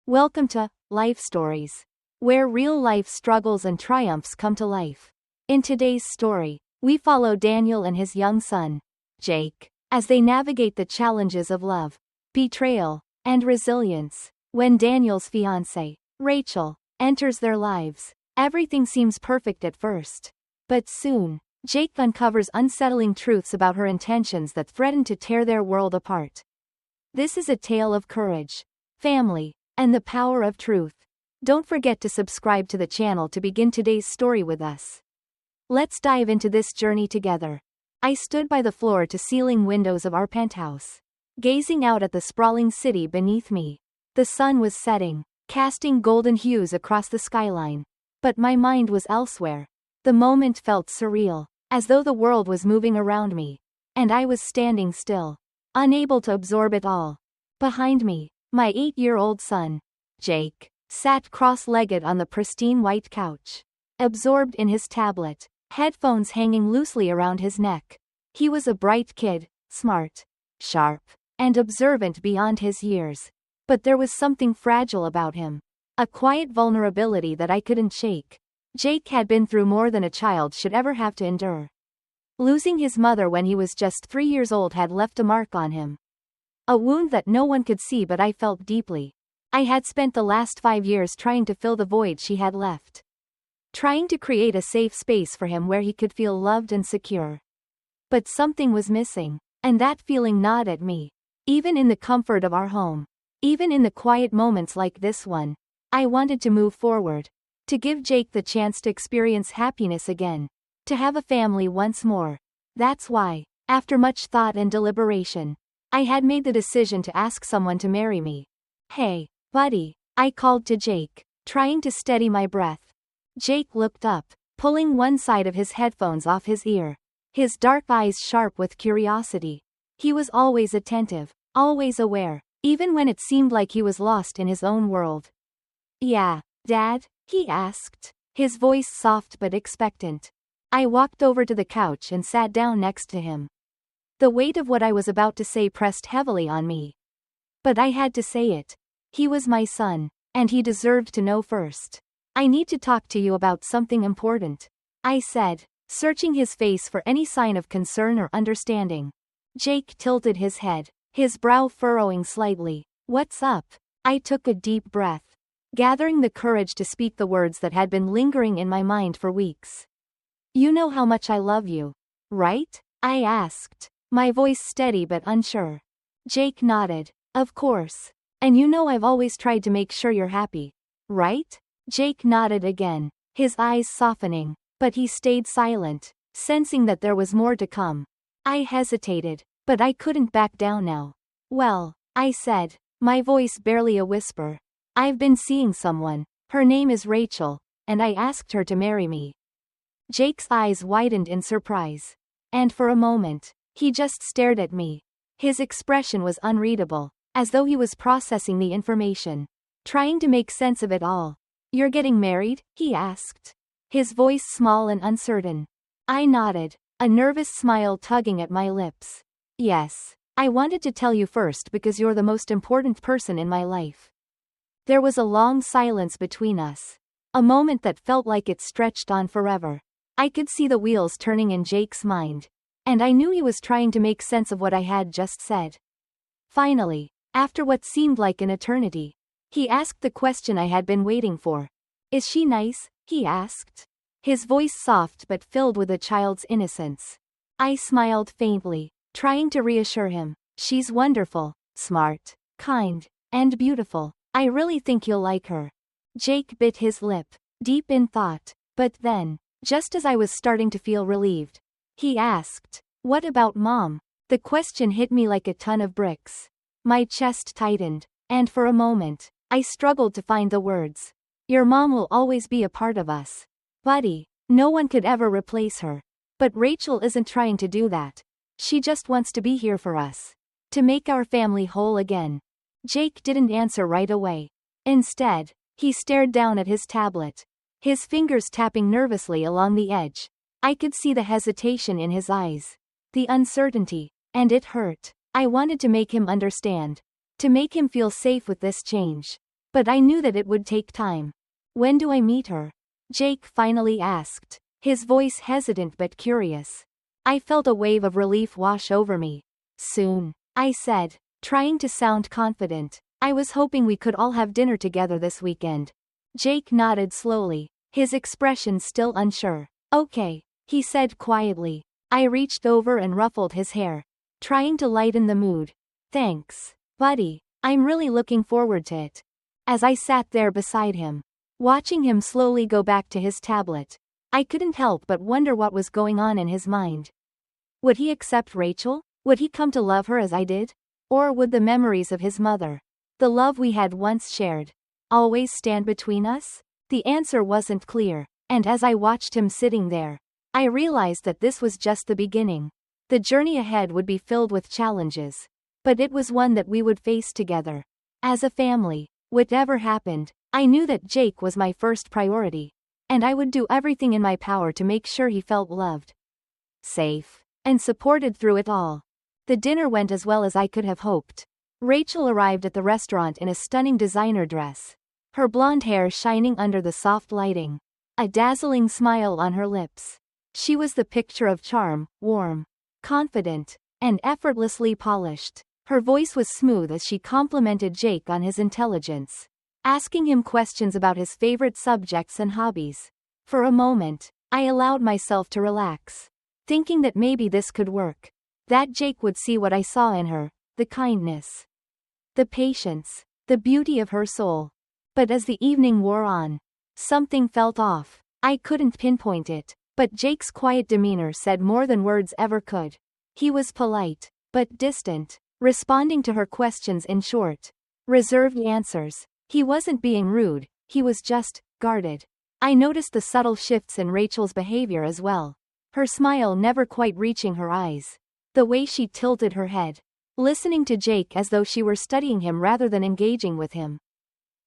Welcome to Life Stories, where real-life struggles and triumphs come to life. In today's story, we follow Daniel and his young son, Jake, as they navigate the challenges of love, betrayal, and resilience. When Daniel's fiancée, Rachel, enters their lives, everything seems perfect at first. But soon, Jake uncovers unsettling truths about her intentions that threaten to tear their world apart. This is a tale of courage, family, and the power of truth. Don't forget to subscribe to the channel to begin today's story with us. Let's dive into this journey together. I stood by the floor-to-ceiling windows of our penthouse, gazing out at the sprawling city beneath me. The sun was setting, casting golden hues across the skyline. But my mind was elsewhere. The moment felt surreal, as though the world was moving around me, and I was standing still, unable to absorb it all. Behind me, my 8-year-old son, Jake, sat cross-legged on the pristine white couch, absorbed in his tablet, headphones hanging loosely around his neck. He was a bright kid, smart, sharp, and observant beyond his years. But there was something fragile about him, a quiet vulnerability that I couldn't shake. Jake had been through more than a child should ever have to endure. Losing his mother when he was just 3 years old had left a mark on him. A wound that no one could see, but I felt deeply. I had spent the last 5 years trying to fill the void she had left. Trying to create a safe space for him where he could feel loved and secure. But something was missing, and that feeling gnawed at me. Even in the comfort of our home. Even in the quiet moments like this one. I wanted to move forward. To give Jake the chance to experience happiness again. To have a family once more. That's why, after much thought and deliberation, I had made the decision to ask someone to marry me. "Hey, buddy," I called to Jake, trying to steady my breath. Jake looked up, pulling one side of his headphones off his ear, his dark eyes sharp with curiosity. He was always attentive, always aware, even when it seemed like he was lost in his own world. "Yeah, Dad?" he asked, his voice soft but expectant. I walked over to the couch and sat down next to him. The weight of what I was about to say pressed heavily on me. But I had to say it. He was my son, and he deserved to know first. "I need to talk to you about something important," I said, searching his face for any sign of concern or understanding. Jake tilted his head, his brow furrowing slightly. "What's up?" I took a deep breath, gathering the courage to speak the words that had been lingering in my mind for weeks. "You know how much I love you, right?" I asked, my voice steady but unsure. Jake nodded. "Of course. And you know I've always tried to make sure you're happy, right?" Jake nodded again, his eyes softening, but he stayed silent, sensing that there was more to come. I hesitated, but I couldn't back down now. "Well," I said, my voice barely a whisper, "I've been seeing someone. Her name is Rachel, and I asked her to marry me." Jake's eyes widened in surprise. And for a moment, he just stared at me. His expression was unreadable, as though he was processing the information, trying to make sense of it all. "You're getting married?" he asked, his voice small and uncertain. I nodded, a nervous smile tugging at my lips. "Yes. I wanted to tell you first because you're the most important person in my life." There was a long silence between us. A moment that felt like it stretched on forever. I could see the wheels turning in Jake's mind, and I knew he was trying to make sense of what I had just said. Finally, after what seemed like an eternity, he asked the question I had been waiting for. "Is she nice?" he asked, his voice soft but filled with a child's innocence. I smiled faintly, trying to reassure him. "She's wonderful, smart, kind, and beautiful. I really think you'll like her." Jake bit his lip, deep in thought, but then, just as I was starting to feel relieved, he asked, "What about Mom?" The question hit me like a ton of bricks. My chest tightened, and for a moment, I struggled to find the words. "Your mom will always be a part of us, buddy. No one could ever replace her. But Rachel isn't trying to do that. She just wants to be here for us. To make our family whole again." Jake didn't answer right away. Instead, he stared down at his tablet, his fingers tapping nervously along the edge. I could see the hesitation in his eyes, the uncertainty, and it hurt. I wanted to make him understand, to make him feel safe with this change. But I knew that it would take time. When do I meet her? Jake finally asked, his voice hesitant but curious. I felt a wave of relief wash over me. Soon, I said, trying to sound confident. I was hoping we could all have dinner together this weekend. Jake nodded slowly, his expression still unsure. Okay, he said quietly. I reached over and ruffled his hair, trying to lighten the mood. Thanks, buddy. I'm really looking forward to it. As I sat there beside him, watching him slowly go back to his tablet, I couldn't help but wonder what was going on in his mind. Would he accept Rachel? Would he come to love her as I did? Or would the memories of his mother, the love we had once shared, always stand between us? The answer wasn't clear, and as I watched him sitting there, I realized that this was just the beginning. The journey ahead would be filled with challenges, but it was one that we would face together. As a family, whatever happened, I knew that Jake was my first priority, and I would do everything in my power to make sure he felt loved, safe, and supported through it all. The dinner went as well as I could have hoped. Rachel arrived at the restaurant in a stunning designer dress, her blonde hair shining under the soft lighting, a dazzling smile on her lips. She was the picture of charm, warm, confident, and effortlessly polished. Her voice was smooth as she complimented Jake on his intelligence, asking him questions about his favorite subjects and hobbies. For a moment, I allowed myself to relax, thinking that maybe this could work. That Jake would see what I saw in her, the kindness, the patience, the beauty of her soul. But as the evening wore on, something felt off. I couldn't pinpoint it, but Jake's quiet demeanor said more than words ever could. He was polite, but distant, responding to her questions in short, reserved answers. He wasn't being rude, he was just guarded. I noticed the subtle shifts in Rachel's behavior as well. Her smile never quite reaching her eyes. The way she tilted her head, listening to Jake as though she were studying him rather than engaging with him.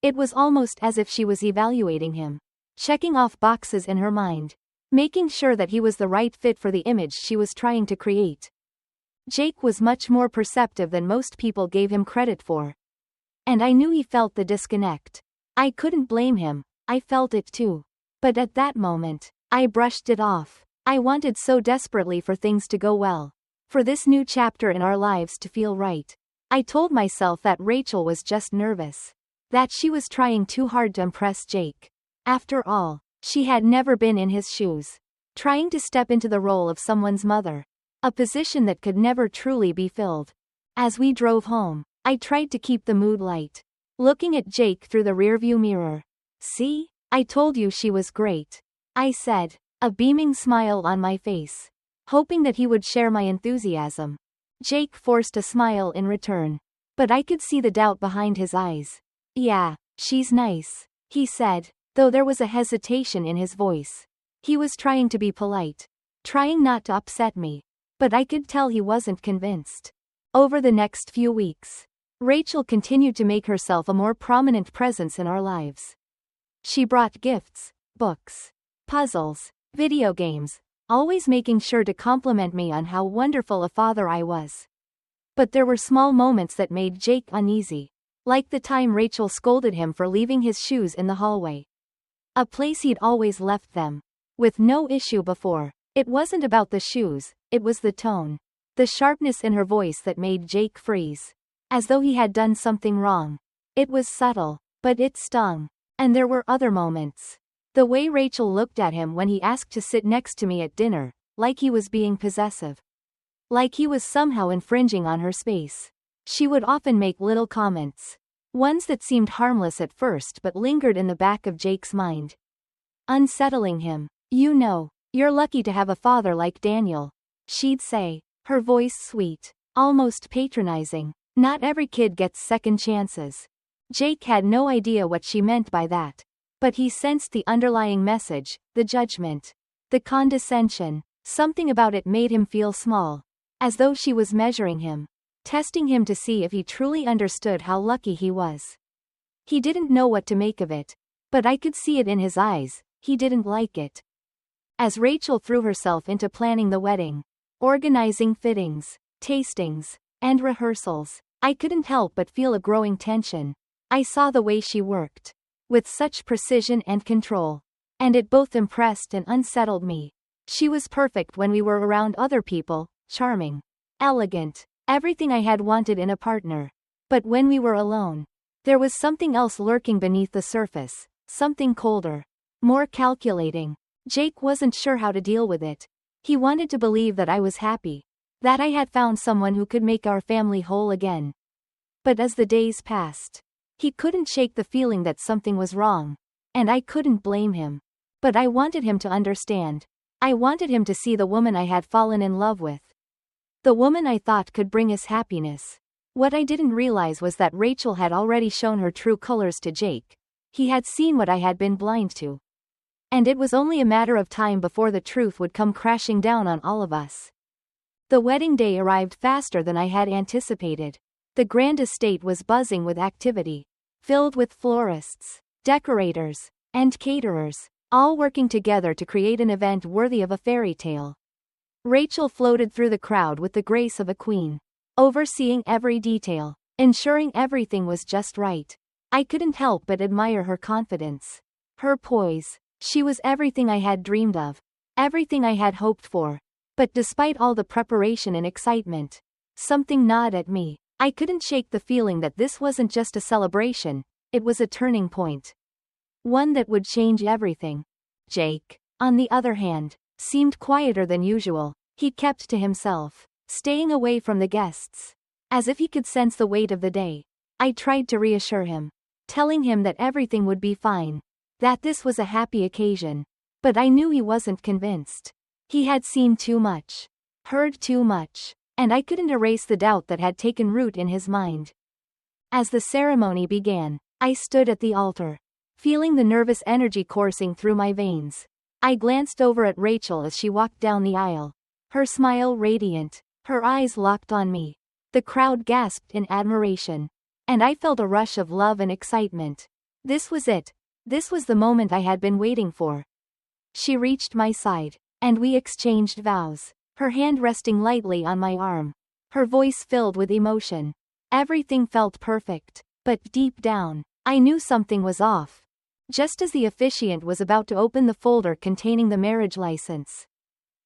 It was almost as if she was evaluating him, checking off boxes in her mind, making sure that he was the right fit for the image she was trying to create. Jake was much more perceptive than most people gave him credit for. And I knew he felt the disconnect. I couldn't blame him, I felt it too. But at that moment, I brushed it off. I wanted so desperately for things to go well, for this new chapter in our lives to feel right. I told myself that Rachel was just nervous, that she was trying too hard to impress Jake. After all, she had never been in his shoes, trying to step into the role of someone's mother, a position that could never truly be filled. As we drove home, I tried to keep the mood light, looking at Jake through the rearview mirror. See? I told you she was great, I said, a beaming smile on my face, hoping that he would share my enthusiasm. Jake forced a smile in return, but I could see the doubt behind his eyes. Yeah, she's nice, he said, though there was a hesitation in his voice. He was trying to be polite, trying not to upset me, but I could tell he wasn't convinced. Over the next few weeks, Rachel continued to make herself a more prominent presence in our lives. She brought gifts, books, puzzles, video games, always making sure to compliment me on how wonderful a father I was. But there were small moments that made Jake uneasy, like the time Rachel scolded him for leaving his shoes in the hallway, a place he'd always left them, with no issue before. It wasn't about the shoes, it was the tone, the sharpness in her voice that made Jake freeze, as though he had done something wrong. It was subtle, but it stung. And there were other moments. The way Rachel looked at him when he asked to sit next to me at dinner, like he was being possessive, like he was somehow infringing on her space. She would often make little comments, ones that seemed harmless at first but lingered in the back of Jake's mind, unsettling him. You know, you're lucky to have a father like Daniel, she'd say, her voice sweet, almost patronizing. Not every kid gets second chances. Jake had no idea what she meant by that, but he sensed the underlying message, the judgment, the condescension. Something about it made him feel small, as though she was measuring him, testing him to see if he truly understood how lucky he was. He didn't know what to make of it, but I could see it in his eyes, he didn't like it. As Rachel threw herself into planning the wedding, organizing fittings, tastings, and rehearsals, I couldn't help but feel a growing tension. I saw the way she worked. With such precision and control. And it both impressed and unsettled me. She was perfect when we were around other people, charming, elegant, everything I had wanted in a partner. But when we were alone, there was something else lurking beneath the surface, something colder, more calculating. Jake wasn't sure how to deal with it. He wanted to believe that I was happy, that I had found someone who could make our family whole again. But as the days passed, he couldn't shake the feeling that something was wrong. And I couldn't blame him. But I wanted him to understand. I wanted him to see the woman I had fallen in love with. The woman I thought could bring us happiness. What I didn't realize was that Rachel had already shown her true colors to Jake. He had seen what I had been blind to. And it was only a matter of time before the truth would come crashing down on all of us. The wedding day arrived faster than I had anticipated. The grand estate was buzzing with activity, filled with florists, decorators, and caterers, all working together to create an event worthy of a fairy tale. Rachel floated through the crowd with the grace of a queen, overseeing every detail, ensuring everything was just right. I couldn't help but admire her confidence, her poise. She was everything I had dreamed of, everything I had hoped for. But despite all the preparation and excitement, something gnawed at me. I couldn't shake the feeling that this wasn't just a celebration, it was a turning point. One that would change everything. Jake, on the other hand, seemed quieter than usual. He kept to himself, staying away from the guests, as if he could sense the weight of the day. I tried to reassure him, telling him that everything would be fine, that this was a happy occasion. But I knew he wasn't convinced. He had seen too much, heard too much, and I couldn't erase the doubt that had taken root in his mind. As the ceremony began, I stood at the altar, feeling the nervous energy coursing through my veins. I glanced over at Rachel as she walked down the aisle, her smile radiant, her eyes locked on me. The crowd gasped in admiration, and I felt a rush of love and excitement. This was it. This was the moment I had been waiting for. She reached my side, and we exchanged vows, her hand resting lightly on my arm, her voice filled with emotion. Everything felt perfect, but deep down, I knew something was off. Just as the officiant was about to open the folder containing the marriage license,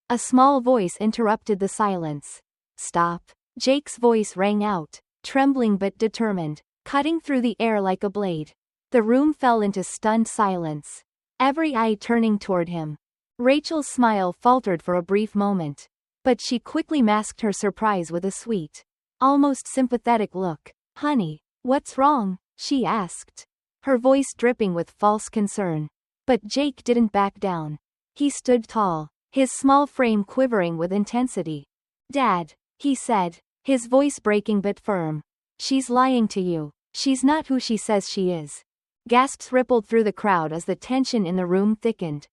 a small voice interrupted the silence. "Stop." Jake's voice rang out, trembling but determined, cutting through the air like a blade. The room fell into stunned silence, every eye turning toward him. Rachel's smile faltered for a brief moment, but she quickly masked her surprise with a sweet, almost sympathetic look. "Honey, what's wrong?" she asked, her voice dripping with false concern. But Jake didn't back down. He stood tall, his small frame quivering with intensity. "Dad," he said, his voice breaking but firm. "She's lying to you. She's not who she says she is." Gasps rippled through the crowd as the tension in the room thickened.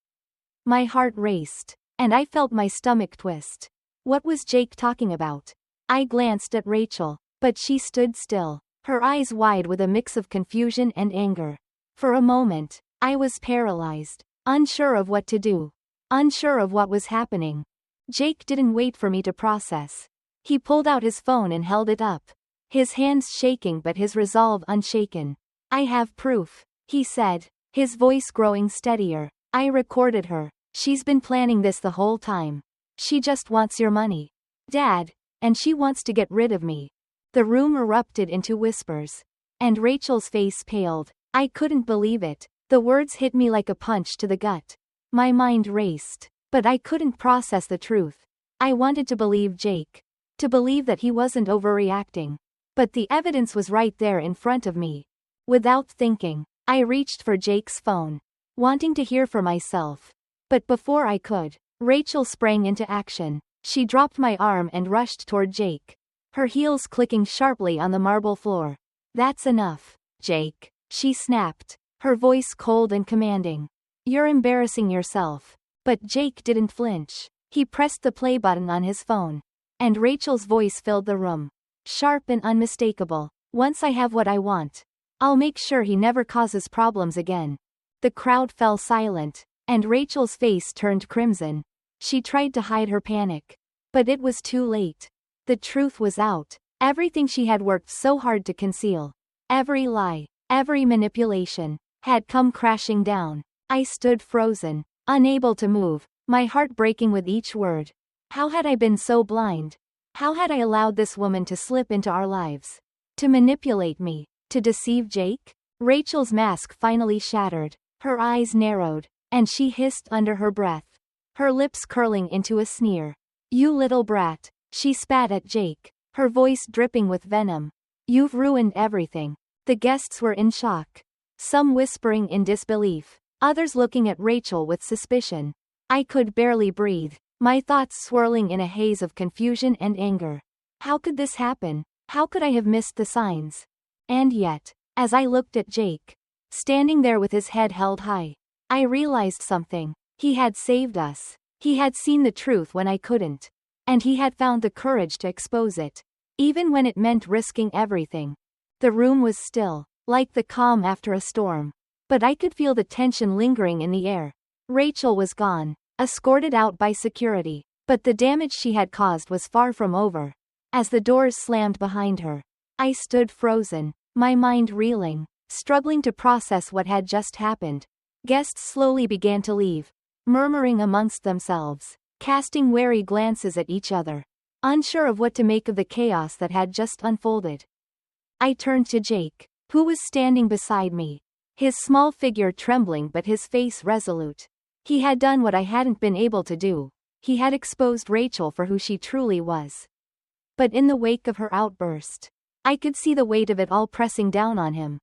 My heart raced, and I felt my stomach twist. What was Jake talking about? I glanced at Rachel, but she stood still, her eyes wide with a mix of confusion and anger. For a moment, I was paralyzed, unsure of what to do, unsure of what was happening. Jake didn't wait for me to process. He pulled out his phone and held it up, his hands shaking but his resolve unshaken. "I have proof," he said, his voice growing steadier. "I recorded her. She's been planning this the whole time. She just wants your money, Dad, and she wants to get rid of me." The room erupted into whispers, and Rachel's face paled. I couldn't believe it. The words hit me like a punch to the gut. My mind raced, but I couldn't process the truth. I wanted to believe Jake, to believe that he wasn't overreacting. But the evidence was right there in front of me. Without thinking, I reached for Jake's phone, wanting to hear for myself. But before I could, Rachel sprang into action. She dropped my arm and rushed toward Jake, her heels clicking sharply on the marble floor. "That's enough, Jake," she snapped, her voice cold and commanding. "You're embarrassing yourself." But Jake didn't flinch. He pressed the play button on his phone, and Rachel's voice filled the room, sharp and unmistakable. "Once I have what I want, I'll make sure he never causes problems again." The crowd fell silent, and Rachel's face turned crimson. She tried to hide her panic, but it was too late. The truth was out. Everything she had worked so hard to conceal. Every lie, Every manipulation had come crashing down. I stood frozen, unable to move, my heart breaking with each word. How had I been so blind? How had I allowed this woman to slip into our lives? To manipulate me? To deceive Jake? Rachel's mask finally shattered. Her eyes narrowed, and she hissed under her breath, her lips curling into a sneer. "You little brat," she spat at Jake, her voice dripping with venom. "You've ruined everything." The guests were in shock, some whispering in disbelief, others looking at Rachel with suspicion. I could barely breathe, my thoughts swirling in a haze of confusion and anger. How could this happen? How could I have missed the signs? And yet, as I looked at Jake, standing there with his head held high, I realized something. He had saved us. He had seen the truth when I couldn't. And he had found the courage to expose it, even when it meant risking everything. The room was still, like the calm after a storm. But I could feel the tension lingering in the air. Rachel was gone, escorted out by security. But the damage she had caused was far from over. As the doors slammed behind her, I stood frozen, my mind reeling, struggling to process what had just happened. Guests slowly began to leave, murmuring amongst themselves, casting wary glances at each other, unsure of what to make of the chaos that had just unfolded. I turned to Jake, who was standing beside me, his small figure trembling but his face resolute. He had done what I hadn't been able to do. He had exposed Rachel for who she truly was. But in the wake of her outburst, I could see the weight of it all pressing down on him.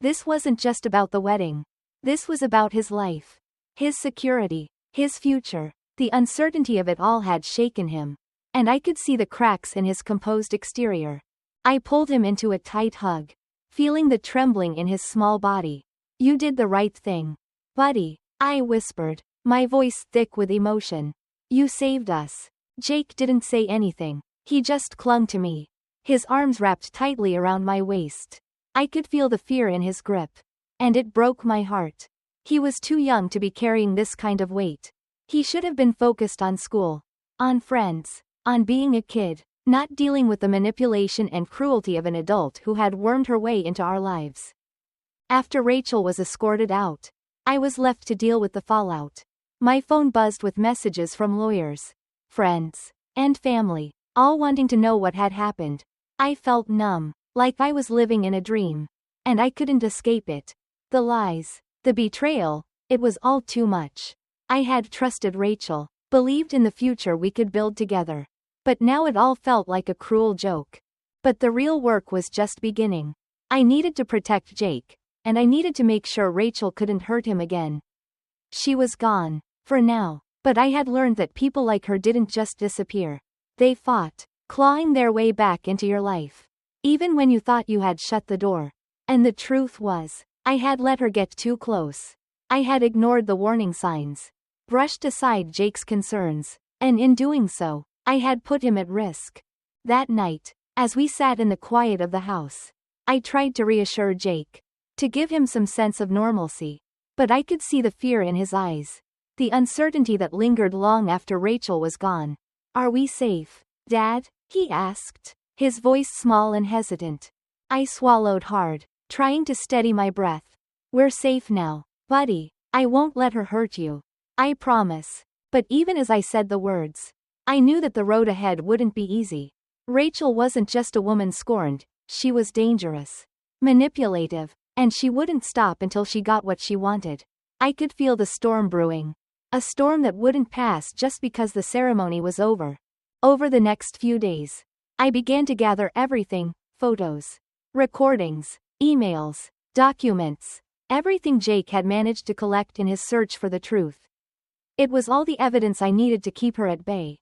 This wasn't just about the wedding. This was about his life, his security, his future. The uncertainty of it all had shaken him, and I could see the cracks in his composed exterior. I pulled him into a tight hug, feeling the trembling in his small body. "You did the right thing, buddy," I whispered, my voice thick with emotion. "You saved us." Jake didn't say anything. He just clung to me, his arms wrapped tightly around my waist. I could feel the fear in his grip, and it broke my heart. He was too young to be carrying this kind of weight. He should have been focused on school, on friends, on being a kid, not dealing with the manipulation and cruelty of an adult who had wormed her way into our lives. After Rachel was escorted out, I was left to deal with the fallout. My phone buzzed with messages from lawyers, friends, and family, all wanting to know what had happened. I felt numb, like I was living in a dream, and I couldn't escape it. The lies, the betrayal, it was all too much. I had trusted Rachel, believed in the future we could build together. But now it all felt like a cruel joke. But the real work was just beginning. I needed to protect Jake, and I needed to make sure Rachel couldn't hurt him again. She was gone, for now, but I had learned that people like her didn't just disappear. They fought, clawing their way back into your life, even when you thought you had shut the door. And the truth was, I had let her get too close. I had ignored the warning signs, brushed aside Jake's concerns, and in doing so, I had put him at risk. That night, as we sat in the quiet of the house, I tried to reassure Jake, to give him some sense of normalcy. But I could see the fear in his eyes, the uncertainty that lingered long after Rachel was gone. "Are we safe, Dad?" he asked, his voice small and hesitant. I swallowed hard, trying to steady my breath. "We're safe now, buddy. I won't let her hurt you. I promise." But even as I said the words, I knew that the road ahead wouldn't be easy. Rachel wasn't just a woman scorned, she was dangerous, manipulative, and she wouldn't stop until she got what she wanted. I could feel the storm brewing. A storm that wouldn't pass just because the ceremony was over. Over the next few days, I began to gather everything: photos, recordings, emails, documents, everything Jake had managed to collect in his search for the truth. It was all the evidence I needed to keep her at bay.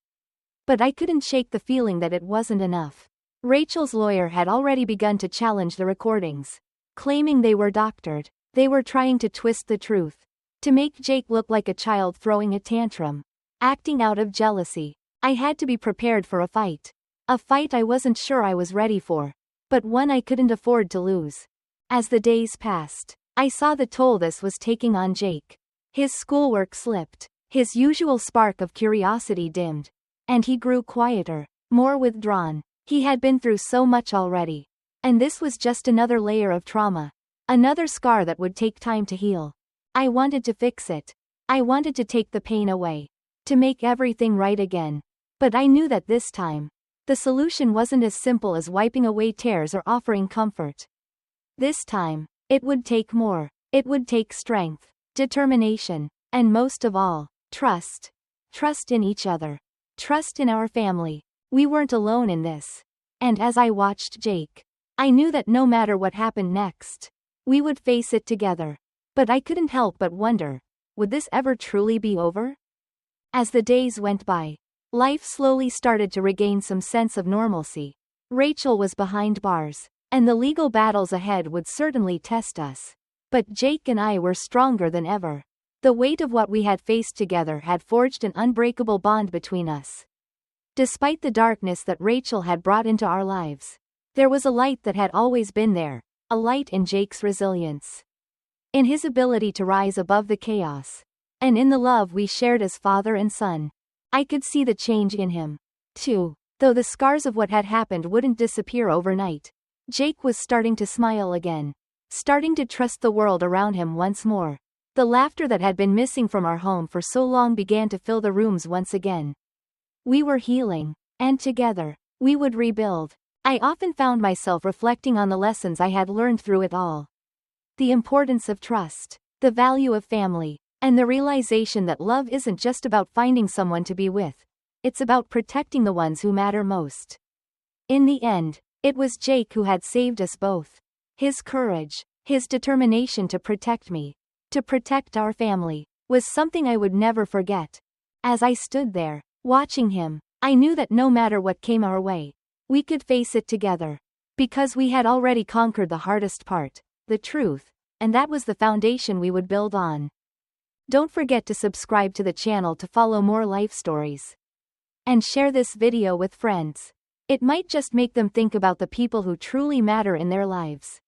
But I couldn't shake the feeling that it wasn't enough. Rachel's lawyer had already begun to challenge the recordings, claiming they were doctored. They were trying to twist the truth, to make Jake look like a child throwing a tantrum, acting out of jealousy. I had to be prepared for a fight. A fight I wasn't sure I was ready for, but one I couldn't afford to lose. As the days passed, I saw the toll this was taking on Jake. His schoolwork slipped, his usual spark of curiosity dimmed, and he grew quieter, more withdrawn. He had been through so much already, and this was just another layer of trauma. Another scar that would take time to heal. I wanted to fix it. I wanted to take the pain away. To make everything right again. But I knew that this time, the solution wasn't as simple as wiping away tears or offering comfort. This time, it would take more. It would take strength, determination, and most of all, trust. Trust in each other. Trust in our family. We weren't alone in this. And as I watched Jake, I knew that no matter what happened next, we would face it together. But I couldn't help but wonder, would this ever truly be over? As the days went by, life slowly started to regain some sense of normalcy. Rachel was behind bars, and the legal battles ahead would certainly test us. But Jake and I were stronger than ever. The weight of what we had faced together had forged an unbreakable bond between us. Despite the darkness that Rachel had brought into our lives, there was a light that had always been there, a light in Jake's resilience. In his ability to rise above the chaos. And in the love we shared as father and son. I could see the change in him, too. Though the scars of what had happened wouldn't disappear overnight, Jake was starting to smile again. Starting to trust the world around him once more. The laughter that had been missing from our home for so long began to fill the rooms once again. We were healing, and together, we would rebuild. I often found myself reflecting on the lessons I had learned through it all. The importance of trust, the value of family, and the realization that love isn't just about finding someone to be with. It's about protecting the ones who matter most. In the end, it was Jake who had saved us both. His courage, his determination to protect me, to protect our family, was something I would never forget. As I stood there, watching him, I knew that no matter what came our way, we could face it together. Because we had already conquered the hardest part, the truth, and that was the foundation we would build on. Don't forget to subscribe to the channel to follow more life stories. And share this video with friends. It might just make them think about the people who truly matter in their lives.